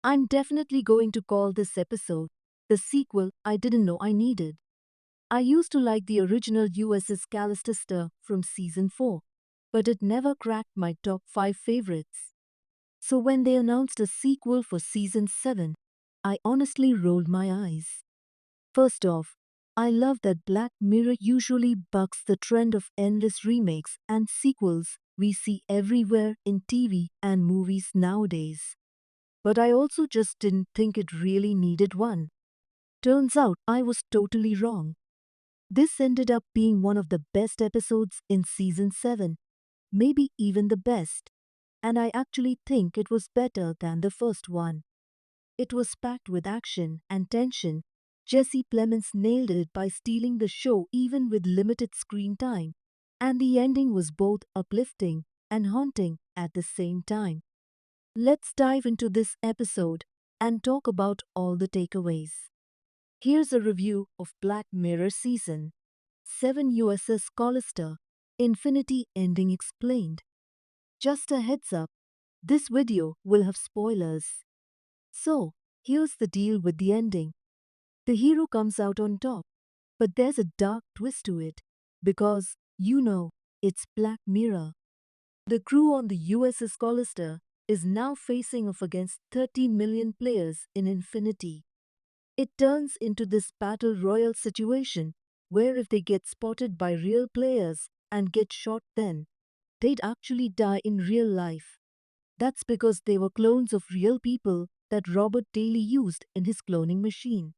I'm definitely going to call this episode the sequel I didn't know I needed. I used to like the original USS CALLISTER from season 4, but it never cracked my top 5 favorites. So when they announced a sequel for season 7, I honestly rolled my eyes. First off, I love that Black Mirror usually bucks the trend of endless remakes and sequels we see everywhere in TV and movies nowadays. But I also just didn't think it really needed one. Turns out I was totally wrong. This ended up being one of the best episodes in season 7, maybe even the best, and I actually think it was better than the first one. It was packed with action and tension. Jesse Plemons nailed it by stealing the show even with limited screen time, and the ending was both uplifting and haunting at the same time. Let's dive into this episode and talk about all the takeaways. Here's a review of Black Mirror Season 7 USS Callister Infinity Ending Explained. Just a heads up, this video will have spoilers. So, here's the deal with the ending. The hero comes out on top, but there's a dark twist to it because, it's Black Mirror. The crew on the USS Callister is now facing off against 30 million players in Infinity. It turns into this battle royal situation where if they get spotted by real players and get shot then, they'd actually die in real life. That's because they were clones of real people that Robert Daly used in his cloning machine.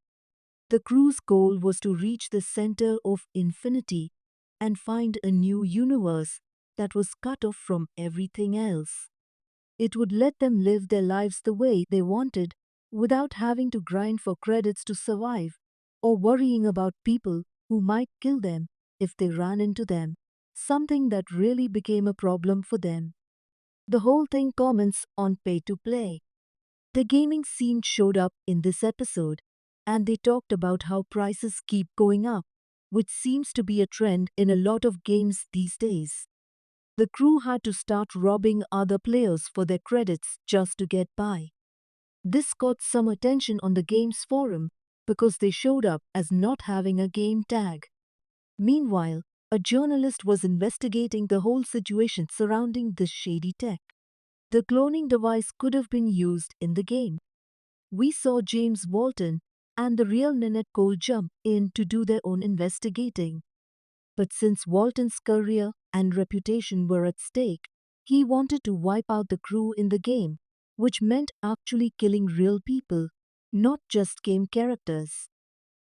The crew's goal was to reach the center of infinity and find a new universe that was cut off from everything else. It would let them live their lives the way they wanted without having to grind for credits to survive or worrying about people who might kill them if they ran into them, something that really became a problem for them. The whole thing comments on pay to play. The gaming scene showed up in this episode, and they talked about how prices keep going up, which seems to be a trend in a lot of games these days. The crew had to start robbing other players for their credits just to get by. This caught some attention on the game's forum because they showed up as not having a game tag. Meanwhile, a journalist was investigating the whole situation surrounding this shady tech. The cloning device could have been used in the game. We saw James Walton and the real Nanette Cole jump in to do their own investigating. But since Walton's career and reputation were at stake, he wanted to wipe out the crew in the game, which meant actually killing real people, not just game characters.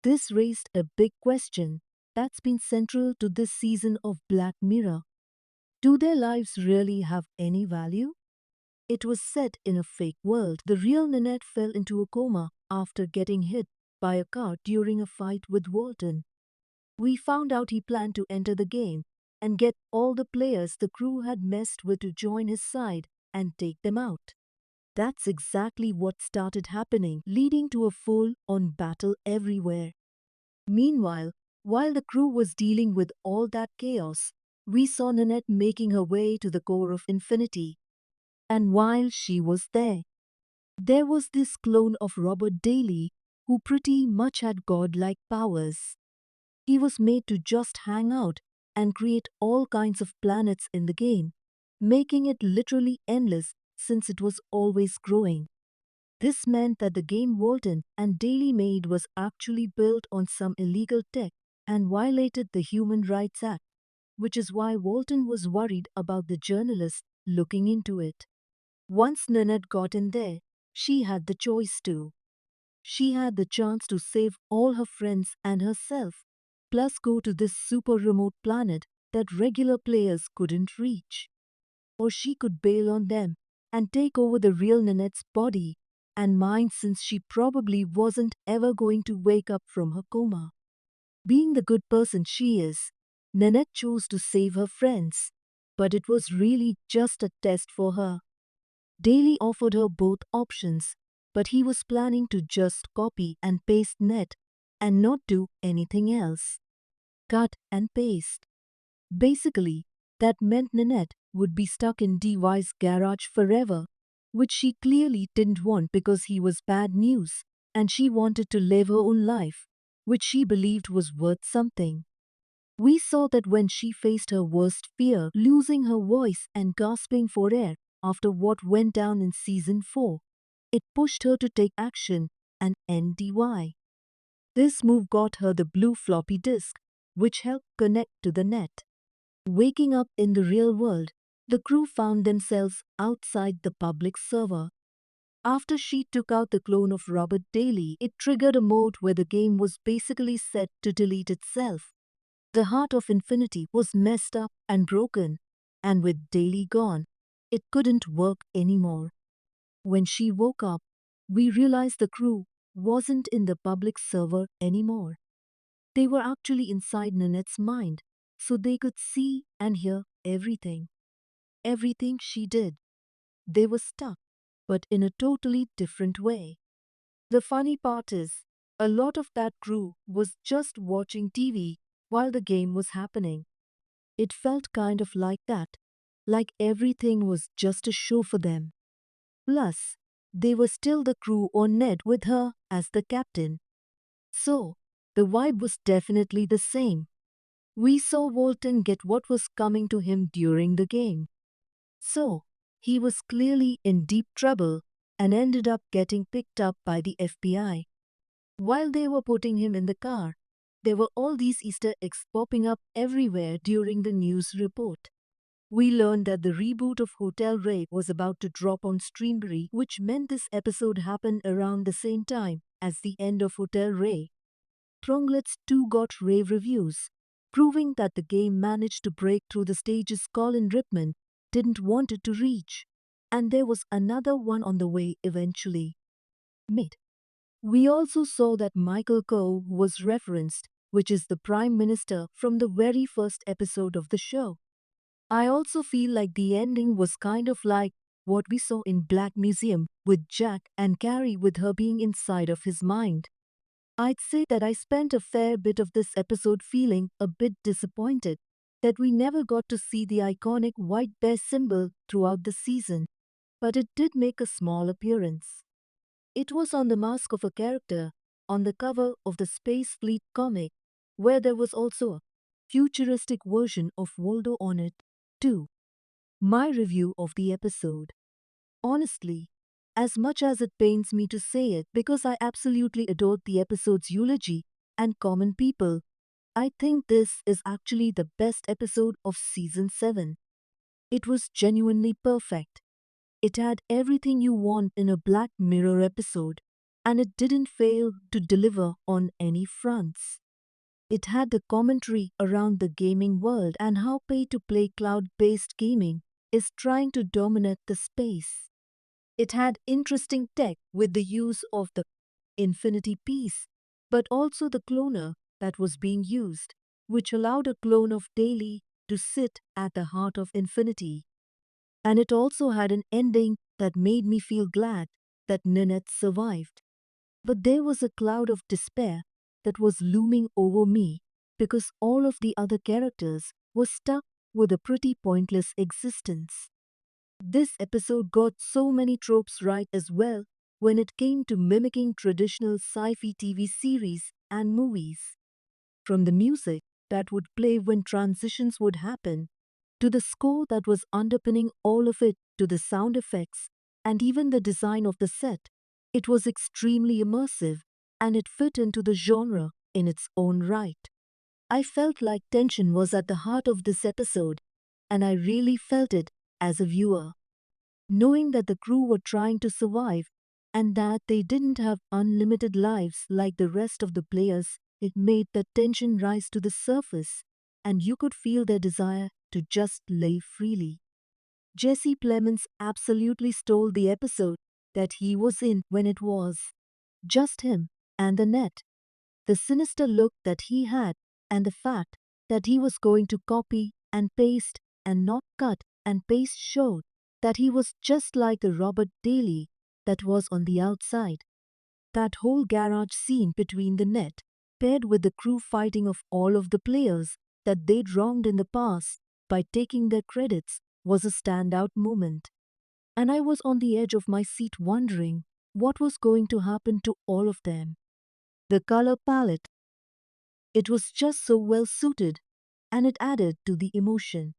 This raised a big question that's been central to this season of Black Mirror. Do their lives really have any value? It was set in a fake world. The real Nanette fell into a coma after getting hit by a car during a fight with Walton. We found out he planned to enter the game and get all the players the crew had messed with to join his side and take them out. That's exactly what started happening, leading to a full-on battle everywhere. Meanwhile, while the crew was dealing with all that chaos, we saw Nanette making her way to the core of Infinity. And while she was there was this clone of Robert Daly who pretty much had godlike powers. He was made to just hang out and create all kinds of planets in the game, making it literally endless since it was always growing. This meant that the game Walton and Daly made was actually built on some illegal tech and violated the Human Rights Act, which is why Walton was worried about the journalist looking into it. Once Nanette got in there, she had the choice too. She had the chance to save all her friends and herself, plus go to this super remote planet that regular players couldn't reach. Or she could bail on them and take over the real Nanette's body and mind since she probably wasn't ever going to wake up from her coma. Being the good person she is, Nanette chose to save her friends, but it was really just a test for her. Daly offered her both options, but he was planning to just copy and paste net and not do anything else. Cut and paste. Basically, that meant Nanette would be stuck in DY's garage forever, which she clearly didn't want because he was bad news, and she wanted to live her own life, which she believed was worth something. We saw that when she faced her worst fear, losing her voice and gasping for air after what went down in season 4, it pushed her to take action and NDY. This move got her the blue floppy disk, which helped connect to the net. Waking up in the real world, the crew found themselves outside the public server. After she took out the clone of Robert Daly, it triggered a mode where the game was basically set to delete itself. The heart of Infinity was messed up and broken, and with Daly gone, it couldn't work anymore. When she woke up, we realized the crew wasn't in the public server anymore. They were actually inside Nanette's mind, so they could see and hear everything. Everything she did. They were stuck, but in a totally different way. The funny part is, a lot of that crew was just watching TV while the game was happening. It felt kind of like that, like everything was just a show for them. Plus, they were still the crew on Ned with her as the captain. So, the vibe was definitely the same. We saw Walton get what was coming to him during the game. So, he was clearly in deep trouble and ended up getting picked up by the FBI. While they were putting him in the car, there were all these Easter eggs popping up everywhere during the news report. We learned that the reboot of Hotel Ray was about to drop on Streamberry, which meant this episode happened around the same time as the end of Hotel Ray. Pronglets 2 got rave reviews, proving that the game managed to break through the stages Colin Ripman didn't want it to reach. And there was another one on the way eventually. Mid. We also saw that Michael Gove was referenced, which is the Prime Minister from the very first episode of the show. I also feel like the ending was kind of like what we saw in Black Museum with Jack and Carrie with her being inside of his mind. I'd say that I spent a fair bit of this episode feeling a bit disappointed that we never got to see the iconic white bear symbol throughout the season, but it did make a small appearance. It was on the mask of a character on the cover of the Space Fleet comic, where there was also a futuristic version of Waldo on it, too. My review of the episode. Honestly, as much as it pains me to say it because I absolutely adored the episode's eulogy and common people, I think this is actually the best episode of season 7. It was genuinely perfect. It had everything you want in a Black Mirror episode, and it didn't fail to deliver on any fronts. It had the commentary around the gaming world and how pay-to-play cloud-based gaming is trying to dominate the space. It had interesting tech with the use of the Infinity piece, but also the cloner that was being used, which allowed a clone of Daily to sit at the heart of Infinity. And it also had an ending that made me feel glad that Ninette survived. But there was a cloud of despair that was looming over me because all of the other characters were stuck with a pretty pointless existence. This episode got so many tropes right as well when it came to mimicking traditional sci-fi TV series and movies. From the music that would play when transitions would happen, to the score that was underpinning all of it, to the sound effects, and even the design of the set, it was extremely immersive and it fit into the genre in its own right. I felt like tension was at the heart of this episode, and I really felt it as a viewer. Knowing that the crew were trying to survive and that they didn't have unlimited lives like the rest of the players, it made the tension rise to the surface, and you could feel their desire to just live freely. Jesse Plemons absolutely stole the episode that he was in when it was just him and the net. The sinister look that he had and the fact that he was going to copy and paste and not cut and paste showed that he was just like the Robert Daly that was on the outside. That whole garage scene between the net, paired with the crew fighting off all of the players that they'd wronged in the past by taking their credits, was a standout moment. and I was on the edge of my seat wondering what was going to happen to all of them. The color palette, it was just so well suited, and it added to the emotion.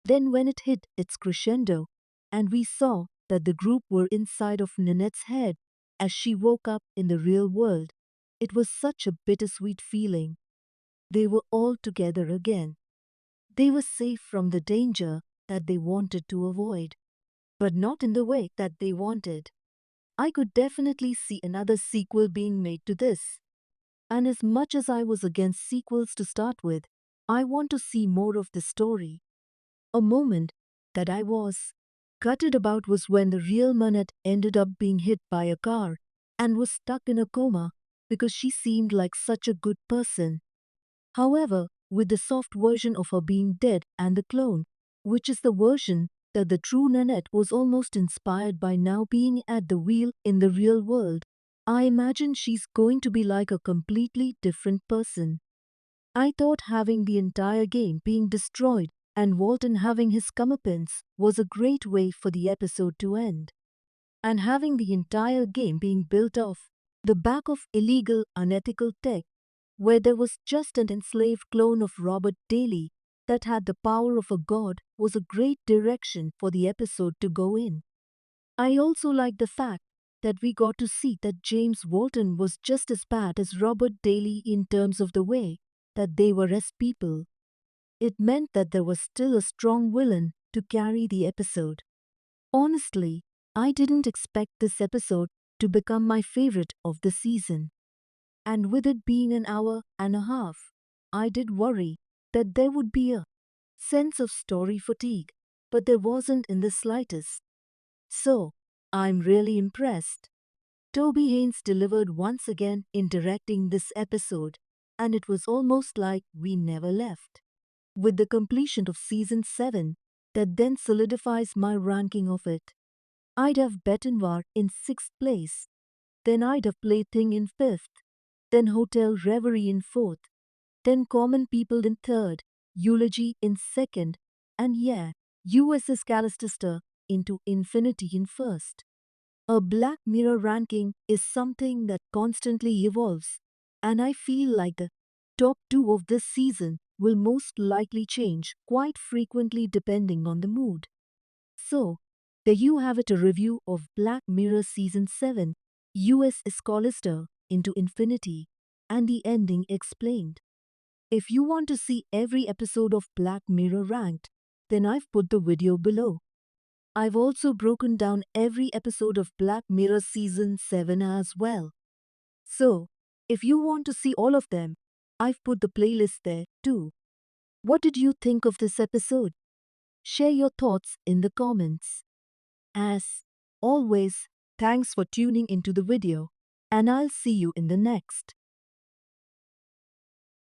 Then when it hit its crescendo, and we saw that the group were inside of Nanette's head as she woke up in the real world, it was such a bittersweet feeling. They were all together again. They were safe from the danger that they wanted to avoid, but not in the way that they wanted. I could definitely see another sequel being made to this. And as much as I was against sequels to start with, I want to see more of the story. A moment that I was gutted about was when the real Manette ended up being hit by a car and was stuck in a coma because she seemed like such a good person. However, with the soft version of her being dead and the clone, which is the version that the true Nanette was almost inspired by now being at the wheel in the real world, I imagine she's going to be like a completely different person. I thought having the entire game being destroyed and Walton having his comeuppance was a great way for the episode to end. And having the entire game being built off the back of illegal, unethical tech, where there was just an enslaved clone of Robert Daly that had the power of a god, was a great direction for the episode to go in. I also like the fact that we got to see that James Walton was just as bad as Robert Daly in terms of the way that they were as people. It meant that there was still a strong villain to carry the episode. Honestly, I didn't expect this episode to become my favorite of the season. And with it being an hour and a half, I did worry that there would be a sense of story fatigue, but there wasn't in the slightest. So, I'm really impressed. Toby Haynes delivered once again in directing this episode, and it was almost like we never left. With the completion of season 7, that then solidifies my ranking of it. I'd have Bettenvar in 6th place, then I'd have Plaything in 5th, then Hotel Reverie in 4th, then Common People in 3rd, Eulogy in 2nd, and yeah, USS CALLISTER into Infinity in 1st. A Black Mirror ranking is something that constantly evolves, and I feel like the top 2 of this season will most likely change quite frequently depending on the mood. So, there you have it, a review of Black Mirror Season 7, USS CALLISTER into Infinity, and the ending explained. If you want to see every episode of Black Mirror ranked, then I've put the video below. I've also broken down every episode of Black Mirror Season 7 as well. So, if you want to see all of them, I've put the playlist there too. What did you think of this episode? Share your thoughts in the comments. As always, thanks for tuning into the video, and I'll see you in the next.